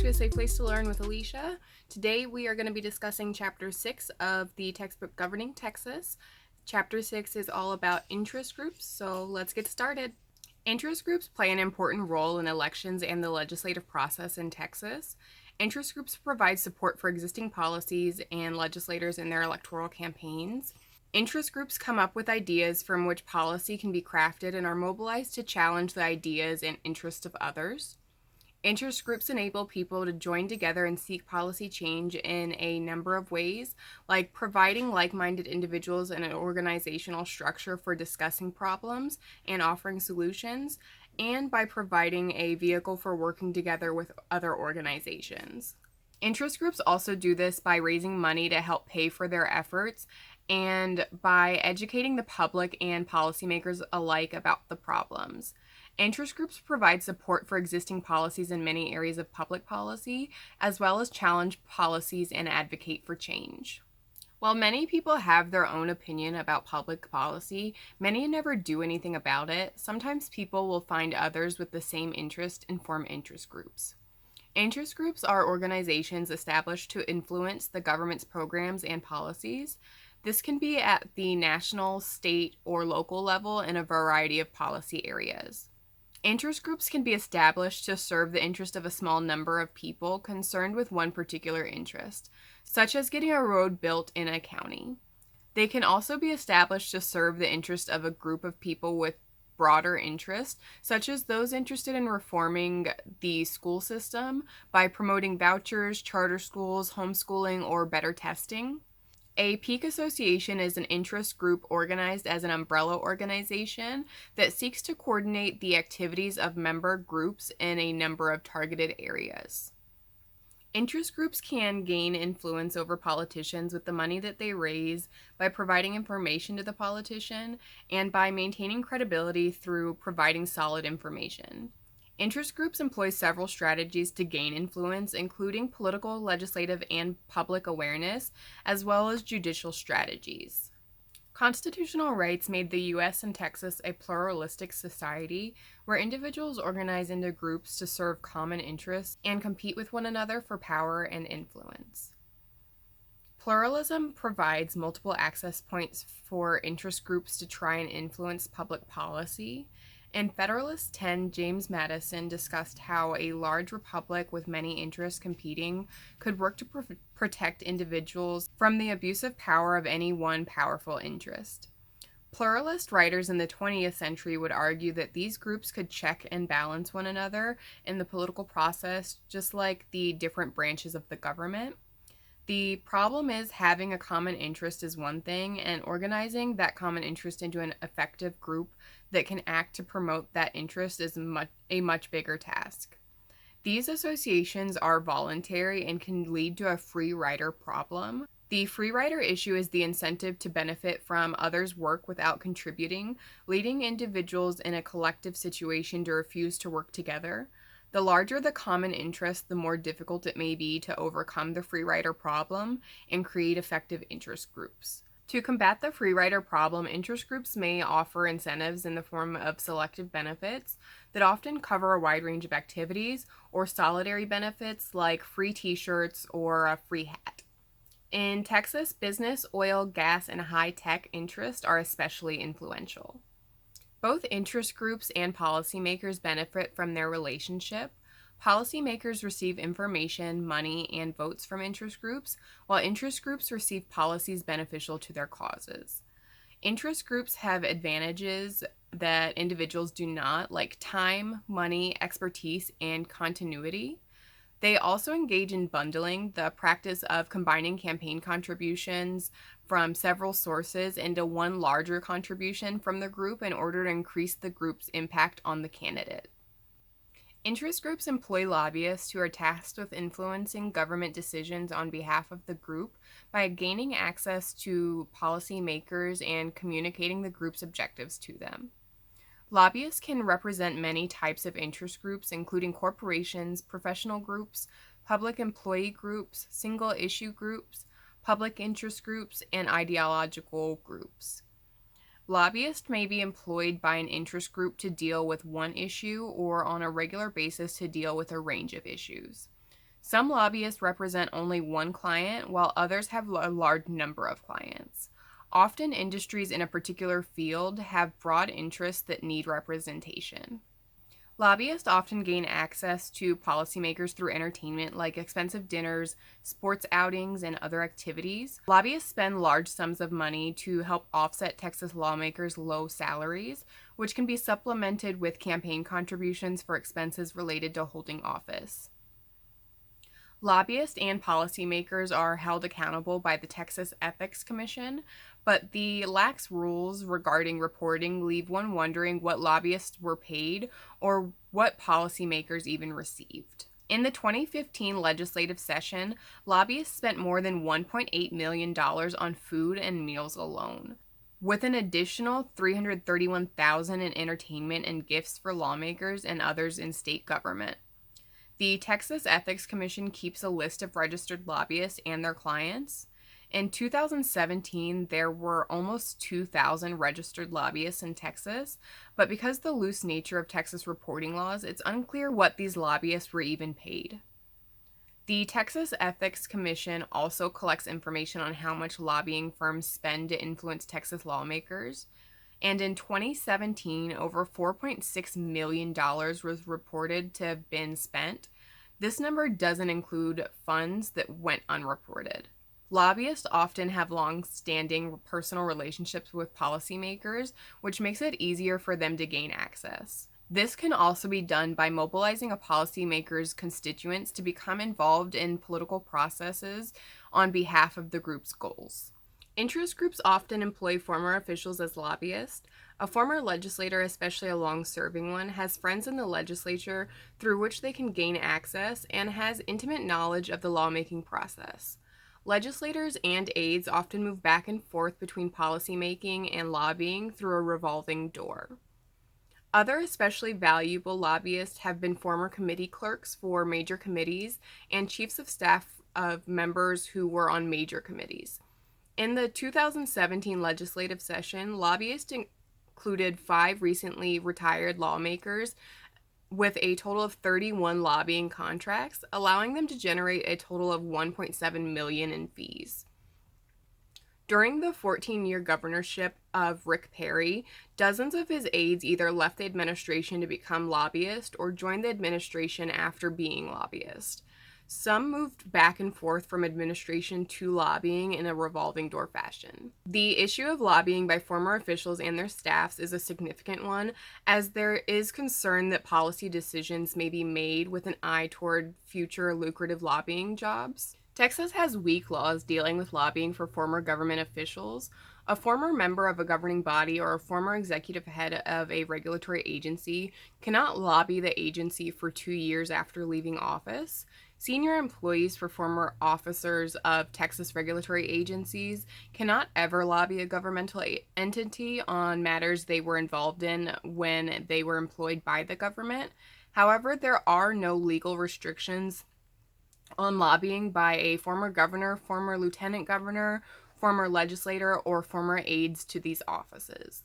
to A Safe Place to Learn with Alysha. Today we are going to be discussing Chapter 6 of the textbook Governing Texas. Chapter 6 is all about interest groups, so let's get started. Interest groups play an important role in elections and the legislative process in Texas. Interest groups provide support for existing policies and legislators in their electoral campaigns. Interest groups come up with ideas from which policy can be crafted and are mobilized to challenge the ideas and interests of others. Interest groups enable people to join together and seek policy change in a number of ways, like providing like-minded individuals an organizational structure for discussing problems and offering solutions, and by providing a vehicle for working together with other organizations. Interest groups also do this by raising money to help pay for their efforts and by educating the public and policymakers alike about the problems. Interest groups provide support for existing policies in many areas of public policy, as well as challenge policies and advocate for change. While many people have their own opinion about public policy, many never do anything about it. Sometimes people will find others with the same interest and form interest groups. Interest groups are organizations established to influence the government's programs and policies. This can be at the national, state, or local level in a variety of policy areas. Interest groups can be established to serve the interest of a small number of people concerned with one particular interest, such as getting a road built in a county. They can also be established to serve the interest of a group of people with broader interests, such as those interested in reforming the school system by promoting vouchers, charter schools, homeschooling, or better testing. A peak association is an interest group organized as an umbrella organization that seeks to coordinate the activities of member groups in a number of targeted areas. Interest groups can gain influence over politicians with the money that they raise by providing information to the politician and by maintaining credibility through providing solid information. Interest groups employ several strategies to gain influence, including political, legislative, and public awareness, as well as judicial strategies. Constitutional rights made the U.S. and Texas a pluralistic society where individuals organize into groups to serve common interests and compete with one another for power and influence. Pluralism provides multiple access points for interest groups to try and influence public policy. In Federalist 10, James Madison discussed how a large republic with many interests competing could work to protect individuals from the abuse of power of any one powerful interest. Pluralist writers in the 20th century would argue that these groups could check and balance one another in the political process, just like the different branches of the government. The problem is having a common interest is one thing, and organizing that common interest into an effective group that can act to promote that interest is a much bigger task. These associations are voluntary and can lead to a free rider problem. The free rider issue is the incentive to benefit from others' work without contributing, leading individuals in a collective situation to refuse to work together. The larger the common interest, the more difficult it may be to overcome the free rider problem and create effective interest groups. To combat the free rider problem, interest groups may offer incentives in the form of selective benefits that often cover a wide range of activities, or solidary benefits like free t-shirts or a free hat. In Texas, business, oil, gas, and high-tech interests are especially influential. Both interest groups and policymakers benefit from their relationship. Policymakers receive information, money, and votes from interest groups, while interest groups receive policies beneficial to their causes. Interest groups have advantages that individuals do not, like time, money, expertise, and continuity. They also engage in bundling, the practice of combining campaign contributions from several sources into one larger contribution from the group in order to increase the group's impact on the candidate. Interest groups employ lobbyists who are tasked with influencing government decisions on behalf of the group by gaining access to policymakers and communicating the group's objectives to them. Lobbyists can represent many types of interest groups, including corporations, professional groups, public employee groups, single-issue groups, public interest groups, and ideological groups. Lobbyists may be employed by an interest group to deal with one issue or on a regular basis to deal with a range of issues. Some lobbyists represent only one client, while others have a large number of clients. Often, industries in a particular field have broad interests that need representation. Lobbyists often gain access to policymakers through entertainment like expensive dinners, sports outings, and other activities. Lobbyists spend large sums of money to help offset Texas lawmakers' low salaries, which can be supplemented with campaign contributions for expenses related to holding office. Lobbyists and policymakers are held accountable by the Texas Ethics Commission, but the lax rules regarding reporting leave one wondering what lobbyists were paid or what policymakers even received. In the 2015 legislative session, lobbyists spent more than $1.8 million on food and meals alone, with an additional $331,000 in entertainment and gifts for lawmakers and others in state government. The Texas Ethics Commission keeps a list of registered lobbyists and their clients. In 2017, there were almost 2,000 registered lobbyists in Texas, but because of the loose nature of Texas reporting laws, it's unclear what these lobbyists were even paid. The Texas Ethics Commission also collects information on how much lobbying firms spend to influence Texas lawmakers. And in 2017, over $4.6 million was reported to have been spent. This number doesn't include funds that went unreported. Lobbyists often have long-standing personal relationships with policymakers, which makes it easier for them to gain access. This can also be done by mobilizing a policymaker's constituents to become involved in political processes on behalf of the group's goals. Interest groups often employ former officials as lobbyists. A former legislator, especially a long-serving one, has friends in the legislature through which they can gain access and has intimate knowledge of the lawmaking process. Legislators and aides often move back and forth between policymaking and lobbying through a revolving door. Other especially valuable lobbyists have been former committee clerks for major committees and chiefs of staff of members who were on major committees. In the 2017 legislative session, lobbyists included 5 recently retired lawmakers with a total of 31 lobbying contracts, allowing them to generate a total of $1.7 million in fees. During the 14-year governorship of Rick Perry, dozens of his aides either left the administration to become lobbyists or joined the administration after being lobbyists. Some moved back and forth from administration to lobbying in a revolving door fashion. The issue of lobbying by former officials and their staffs is a significant one, as there is concern that policy decisions may be made with an eye toward future lucrative lobbying jobs. Texas has weak laws dealing with lobbying for former government officials. A former member of a governing body or a former executive head of a regulatory agency cannot lobby the agency for 2 years after leaving office. Senior employees for former officers of Texas regulatory agencies cannot ever lobby a governmental entity on matters they were involved in when they were employed by the government. However, there are no legal restrictions on lobbying by a former governor, former lieutenant governor, former legislator, or former aides to these offices.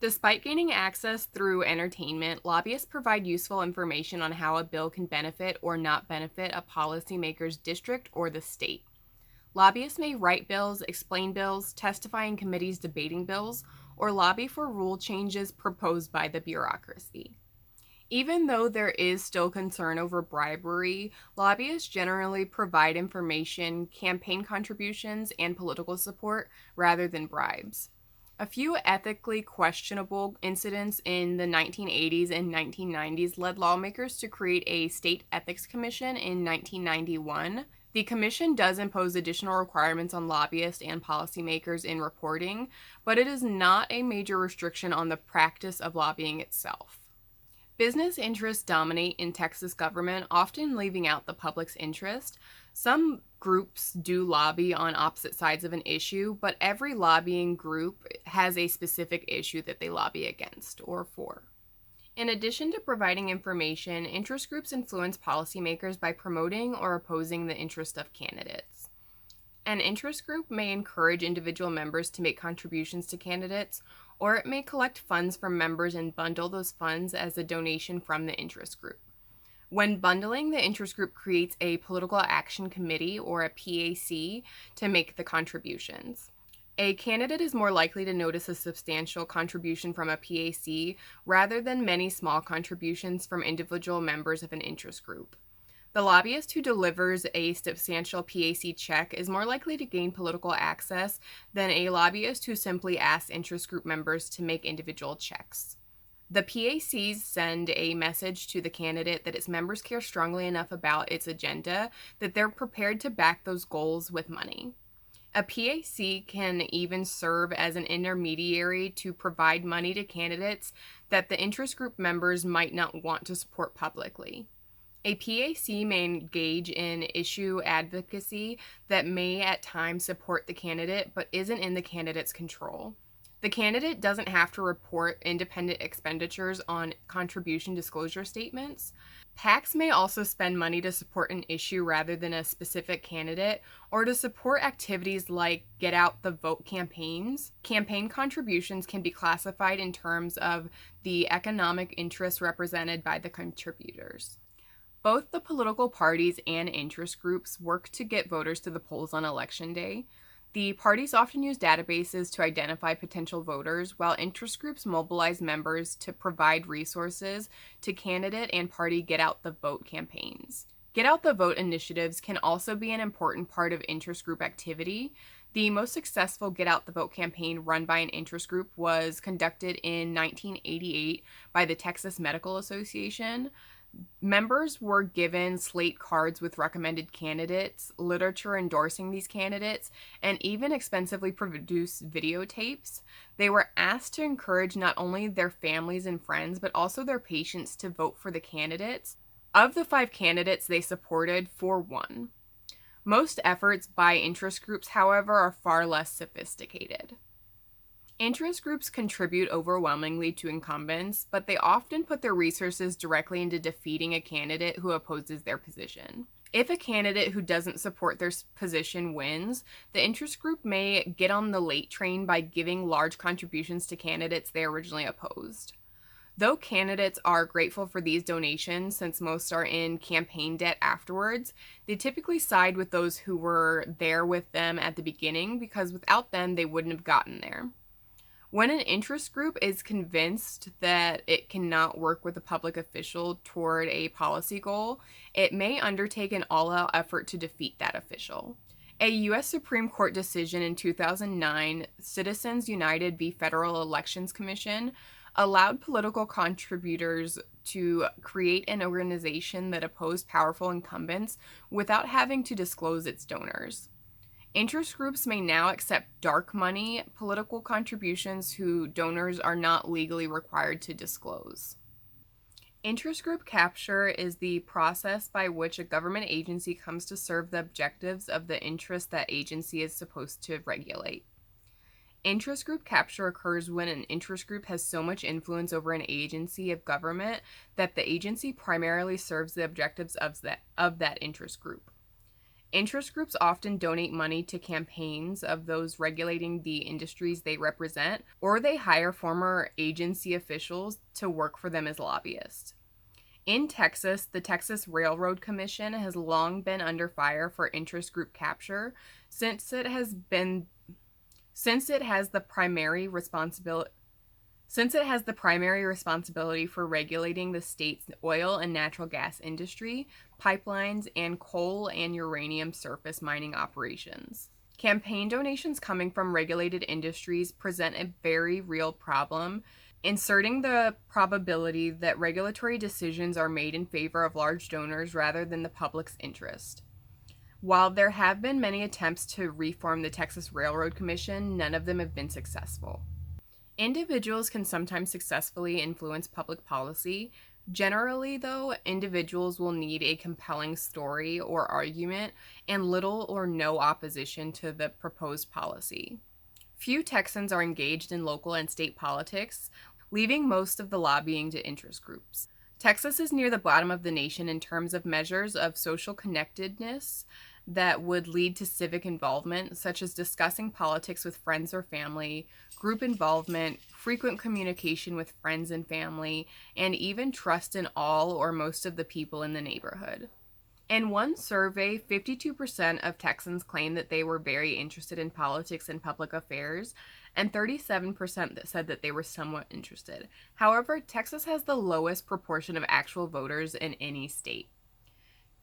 Despite gaining access through entertainment, lobbyists provide useful information on how a bill can benefit or not benefit a policymaker's district or the state. Lobbyists may write bills, explain bills, testify in committees debating bills, or lobby for rule changes proposed by the bureaucracy. Even though there is still concern over bribery, lobbyists generally provide information, campaign contributions, and political support rather than bribes. A few ethically questionable incidents in the 1980s and 1990s led lawmakers to create a state ethics commission in 1991. The commission does impose additional requirements on lobbyists and policymakers in reporting, but it is not a major restriction on the practice of lobbying itself. Business interests dominate in Texas government, often leaving out the public's interest. Some groups do lobby on opposite sides of an issue, but every lobbying group has a specific issue that they lobby against or for. In addition to providing information, interest groups influence policymakers by promoting or opposing the interest of candidates. An interest group may encourage individual members to make contributions to candidates, or it may collect funds from members and bundle those funds as a donation from the interest group. When bundling, the interest group creates a political action committee, or a PAC, to make the contributions. A candidate is more likely to notice a substantial contribution from a PAC rather than many small contributions from individual members of an interest group. The lobbyist who delivers a substantial PAC check is more likely to gain political access than a lobbyist who simply asks interest group members to make individual checks. The PACs send a message to the candidate that its members care strongly enough about its agenda that they're prepared to back those goals with money. A PAC can even serve as an intermediary to provide money to candidates that the interest group members might not want to support publicly. A PAC may engage in issue advocacy that may at times support the candidate but isn't in the candidate's control. The candidate doesn't have to report independent expenditures on contribution disclosure statements. PACs may also spend money to support an issue rather than a specific candidate, or to support activities like get out the vote campaigns. Campaign contributions can be classified in terms of the economic interests represented by the contributors. Both the political parties and interest groups work to get voters to the polls on election day. The parties often use databases to identify potential voters, while interest groups mobilize members to provide resources to candidate and party get out the vote campaigns. Get out the vote initiatives can also be an important part of interest group activity. The most successful Get Out the Vote campaign run by an interest group was conducted in 1988 by the Texas Medical Association. Members were given slate cards with recommended candidates, literature endorsing these candidates, and even expensively produced videotapes. They were asked to encourage not only their families and friends, but also their patients to vote for the candidates. Of the 5 candidates they supported, 4 won. Most efforts by interest groups, however, are far less sophisticated. Interest groups contribute overwhelmingly to incumbents, but they often put their resources directly into defeating a candidate who opposes their position. If a candidate who doesn't support their position wins, the interest group may get on the late train by giving large contributions to candidates they originally opposed. Though candidates are grateful for these donations, since most are in campaign debt afterwards, they typically side with those who were there with them at the beginning, because without them they wouldn't have gotten there. When an interest group is convinced that it cannot work with a public official toward a policy goal, it may undertake an all-out effort to defeat that official. A U.S. Supreme Court decision in 2009, Citizens United v. Federal Elections Commission, allowed political contributors to create an organization that opposed powerful incumbents without having to disclose its donors. Interest groups may now accept dark money political contributions whose donors are not legally required to disclose. Interest group capture is the process by which a government agency comes to serve the objectives of the interest that agency is supposed to regulate. Interest group capture occurs when an interest group has so much influence over an agency of government that the agency primarily serves the objectives of that interest group. Interest groups often donate money to campaigns of those regulating the industries they represent, or they hire former agency officials to work for them as lobbyists. In Texas, the Texas Railroad Commission has long been under fire for interest group capture, since it has the primary responsibility for regulating the state's oil and natural gas industry, pipelines, and coal and uranium surface mining operations. Campaign donations coming from regulated industries present a very real problem, inserting the probability that regulatory decisions are made in favor of large donors rather than the public's interest. While there have been many attempts to reform the Texas Railroad Commission, none of them have been successful. Individuals can sometimes successfully influence public policy. Generally, though, individuals will need a compelling story or argument and little or no opposition to the proposed policy. Few Texans are engaged in local and state politics, leaving most of the lobbying to interest groups. Texas is near the bottom of the nation in terms of measures of social connectedness. that would lead to civic involvement, such as discussing politics with friends or family, group involvement, frequent communication with friends and family, and even trust in all or most of the people in the neighborhood. In one survey, 52% of Texans claimed that they were very interested in politics and public affairs, and 37% that said that they were somewhat interested. However, Texas has the lowest proportion of actual voters in any state.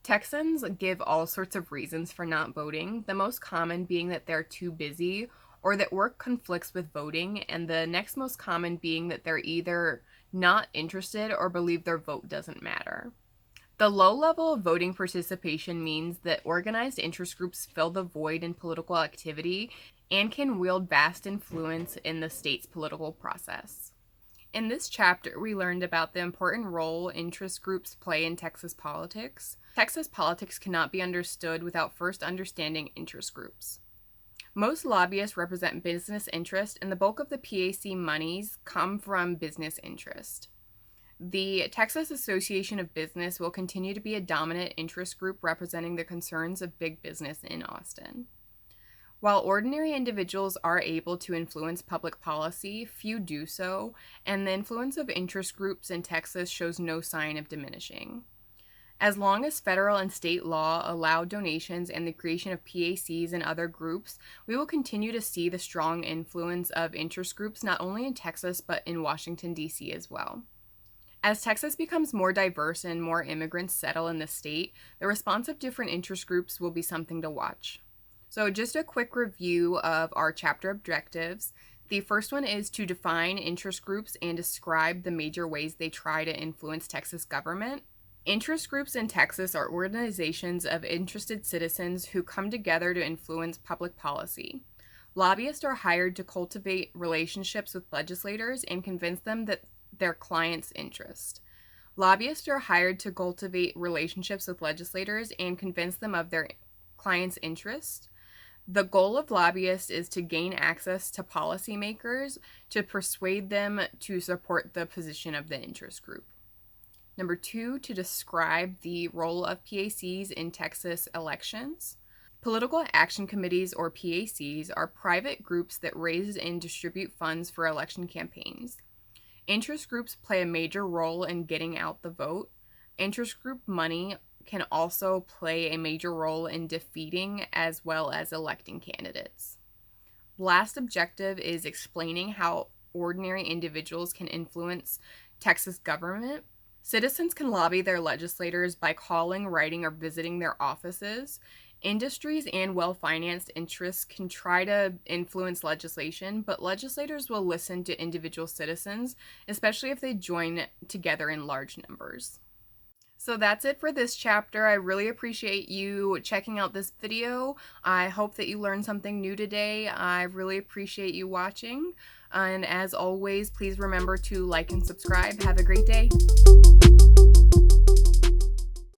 Texans give all sorts of reasons for not voting, the most common being that they're too busy or that work conflicts with voting, and the next most common being that they're either not interested or believe their vote doesn't matter. The low level of voting participation means that organized interest groups fill the void in political activity and can wield vast influence in the state's political process. In this chapter, we learned about the important role interest groups play in Texas politics. Texas politics cannot be understood without first understanding interest groups. Most lobbyists represent business interest, and the bulk of the PAC monies come from business interest. The Texas Association of Business will continue to be a dominant interest group representing the concerns of big business in Austin. While ordinary individuals are able to influence public policy, few do so, and the influence of interest groups in Texas shows no sign of diminishing. As long as federal and state law allow donations and the creation of PACs and other groups, we will continue to see the strong influence of interest groups not only in Texas but in Washington, D.C. as well. As Texas becomes more diverse and more immigrants settle in the state, the response of different interest groups will be something to watch. So just a quick review of our chapter objectives. The first one is to define interest groups and describe the major ways they try to influence Texas government. Interest groups in Texas are organizations of interested citizens who come together to influence public policy. Lobbyists are hired to cultivate relationships with legislators and convince them that their client's interest. Lobbyists are hired to cultivate relationships with legislators and convince them of their client's interest. The goal of lobbyists is to gain access to policymakers to persuade them to support the position of the interest group. Number 2, to describe the role of PACs in Texas elections. Political Action Committees, or PACs, are private groups that raise and distribute funds for election campaigns. Interest groups play a major role in getting out the vote. Interest group money can also play a major role in defeating as well as electing candidates. Last objective is explaining how ordinary individuals can influence Texas government. Citizens can lobby their legislators by calling, writing, or visiting their offices. Industries and well-financed interests can try to influence legislation, but legislators will listen to individual citizens, especially if they join together in large numbers. So that's it for this chapter. I really appreciate you checking out this video. I hope that you learned something new today. I really appreciate you watching. And as always, please remember to like and subscribe. Have a great day.